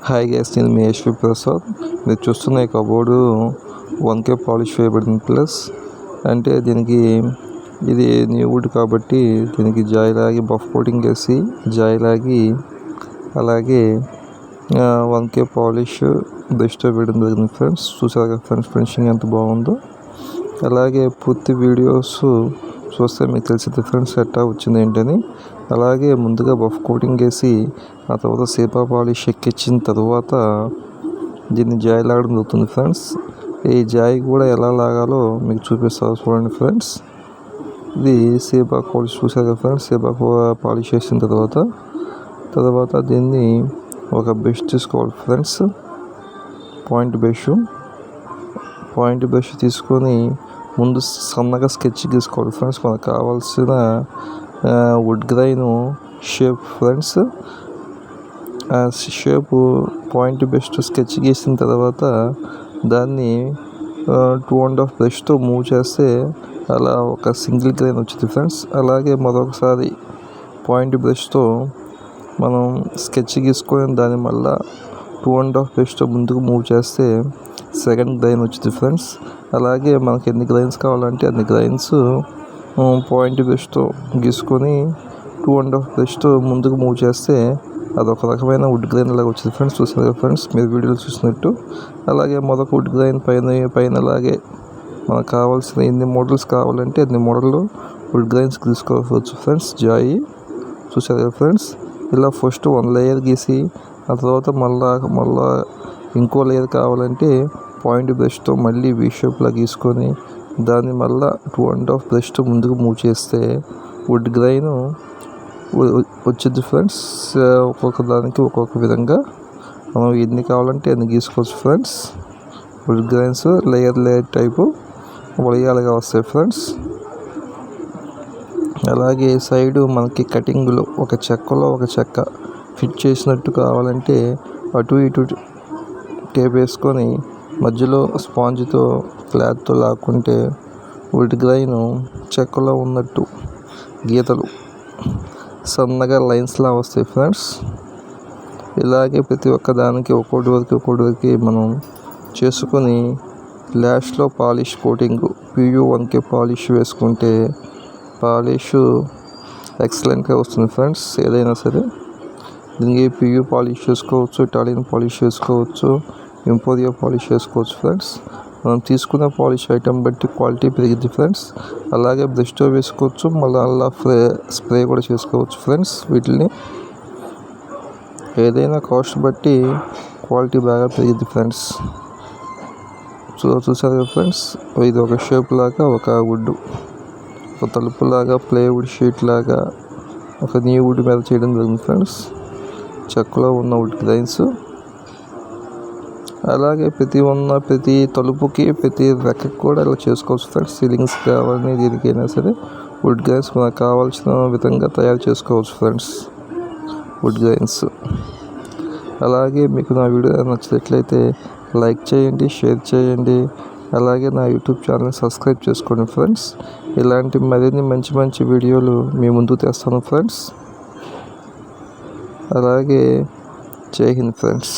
Hi guys, నేను మీ HP Prasad. మీరు చూస్తున్న ఈ కబోర్డు 1K పాలిష్ వేయబడింది. ప్లస్ అంటే దీనికి ఇది న్యూ వుడ్ కాబట్టి దీనికి జాయిలాగి బఫ్ కోటింగ్ వేసి జాయిలాగి అలాగే 1K పాలిష్ బెస్ట్ వేయడం జరిగింది ఫ్రెండ్స్. చూసారు ఫ్రెండ్స్ ఫినిషింగ్ ఎంత బాగుందో. అలాగే పూర్తి వీడియోస్ చూస్తే మీకు తెలిసింది ఫ్రెండ్స్ ఎట్టా వచ్చింది ఏంటని. అలాగే ముందుగా బఫ్ కోటింగ్ వేసి ఆ తర్వాత సేపా పాలిష్ ఎక్కించిన తర్వాత దీన్ని జాయ్ లాగడం జరుగుతుంది ఫ్రెండ్స్. ఈ జాయ్ కూడా ఎలా లాగాలో మీకు చూపిస్తారు చూడండి ఫ్రెండ్స్. ఇది సేపా పాలిష్ చూసారు ఫ్రెండ్స్. సేపా పాలిష్ వేసిన తర్వాత దీన్ని ఒక బ్రష్ తీసుకోవాలి ఫ్రెండ్స్. పాయింట్ బ్రష్ తీసుకొని ముందు సన్నగా స్కెచ్ గీసుకోవాలి ఫ్రెండ్స్. మనకు కావాల్సిన వుడ్ గ్రైన్ షేప్ ఫ్రెండ్స్. ఆ షేపు పాయింట్ బ్రష్తో స్కెచ్ గీసిన తర్వాత దాన్ని 2.5 బ్రష్తో మూవ్ చేస్తే అలా ఒక సింగిల్ గ్రైన్ వచ్చింది ఫ్రెండ్స్. అలాగే మరొకసారి పాయింట్ బ్రష్తో మనం స్కెచ్ గీసుకొని దాన్ని మళ్ళీ 2.5 బ్రష్తో ముందుకు మూవ్ చేస్తే సెకండ్ గ్రైన్ వచ్చింది ఫ్రెండ్స్. అలాగే మనకి ఎన్ని గ్రైన్స్ కావాలంటే అన్ని గ్రైన్స్ పాయింట్ బ్రష్తో గీసుకొని 2.5 బ్రష్తో ముందుకు మూవ్ చేస్తే అదొక రకమైన వుడ్ గ్రైన్ లాగా వచ్చింది ఫ్రెండ్స్. చూసారు ఫ్రెండ్స్ మీరు వీడియోలో చూసినట్టు. అలాగే మరొక వుడ్ గ్రైన్ పైన అలాగే మనకు కావాల్సిన ఎన్ని మోడల్స్ కావాలంటే అన్ని మోడల్లో వుడ్ గ్రైన్స్ తీసుకోవచ్చు ఫ్రెండ్స్. జాయి చూసారు ఫ్రెండ్స్. ఇలా ఫస్ట్ 1 లేయర్ గీసి ఆ తర్వాత మళ్ళా ఇంకో లేయర్ కావాలంటే పాయింట్ బ్రష్తో మళ్ళీ వీ షేప్లా గీసుకొని దాన్ని మళ్ళీ 2.5 బ్రష్తో ముందుకు మూవ్ చేస్తే వుడ్ గ్రైన్ వచ్చింది ఫ్రెండ్స్. ఒక్కొక్క దానికి ఒక్కొక్క విధంగా మనం ఎన్ని కావాలంటే ఎన్ని గీసుకోవచ్చు friends. Wood grains layer type వడియాలుగా వస్తాయి ఫ్రెండ్స్. అలాగే సైడు మనకి కటింగ్లో ఒక చెక్క ఫిట్ చేసినట్టు కావాలంటే అటు ఇటు టేప్ వేసుకొని మధ్యలో స్పాంజ్తో క్లాత్తో లాక్కుంటే వుడ్ గ్రైన్ చెక్కలో ఉన్నట్టు గీతలు సన్నగా లైన్స్లా వస్తాయి ఫ్రెండ్స్. ఇలాగే ప్రతి ఒక్క దానికి ఒక్కొక్కటి వరకు మనం చేసుకొని లాస్ట్లో polish coating PU 1K polish వేసుకుంటే పాలిష్ ఎక్సలెంట్గా వస్తుంది ఫ్రెండ్స్. ఏదైనా సరే దీనికి PU పాలిష్ చేసుకోవచ్చు, ఇటాలియన్ పాలిష్ చేసుకోవచ్చు, ఎంపోరియా పాలిష్ చేసుకోవచ్చు ఫ్రెండ్స్. మనం తీసుకున్న పాలిష్ ఐటమ్ బట్టి క్వాలిటీ పెరిగింది ఫ్రెండ్స్. అలాగే బ్రష్తో వేసుకోవచ్చు, మళ్ళీ అలా స్ప్రే కూడా చేసుకోవచ్చు ఫ్రెండ్స్. వీటిని ఏదైనా కాస్ట్ బట్టి క్వాలిటీ బాగా పెరిగింది ఫ్రెండ్స్. చూసారు ఫ్రెండ్స్. ఇది ఒక షేప్ లాగా ఒక వుడ్, ఒక తలుపు లాగా ప్లేవుడ్ షీట్ లాగా ఒక న్యూ వుడ్ మీద చేయడం జరిగింది ఫ్రెండ్స్. చెక్కలో ఉన్న వుడ్ గ్రైన్స్. అలాగే ప్రతి తలుపుకి ప్రతి రెక్కకి కూడా ఇలా చేసుకోవచ్చు ఫ్రెండ్స్. సీలింగ్స్ కావాలని దీనికైనా సరే వుడ్ గ్రైన్స్ మనకు కావాల్సిన విధంగా తయారు చేసుకోవచ్చు ఫ్రెండ్స్. Wood grains. అలాగే మీకు నా వీడియో నచ్చినట్లయితే లైక్ చేయండి, షేర్ చేయండి. అలాగే నా యూట్యూబ్ ఛానల్ సబ్స్క్రైబ్ చేసుకోండి ఫ్రెండ్స్. ఇలాంటి మరిన్ని మంచి వీడియోలు మీ ముందుకు తెస్తాను ఫ్రెండ్స్. అలాగే జై హింద్ ఫ్రెండ్స్.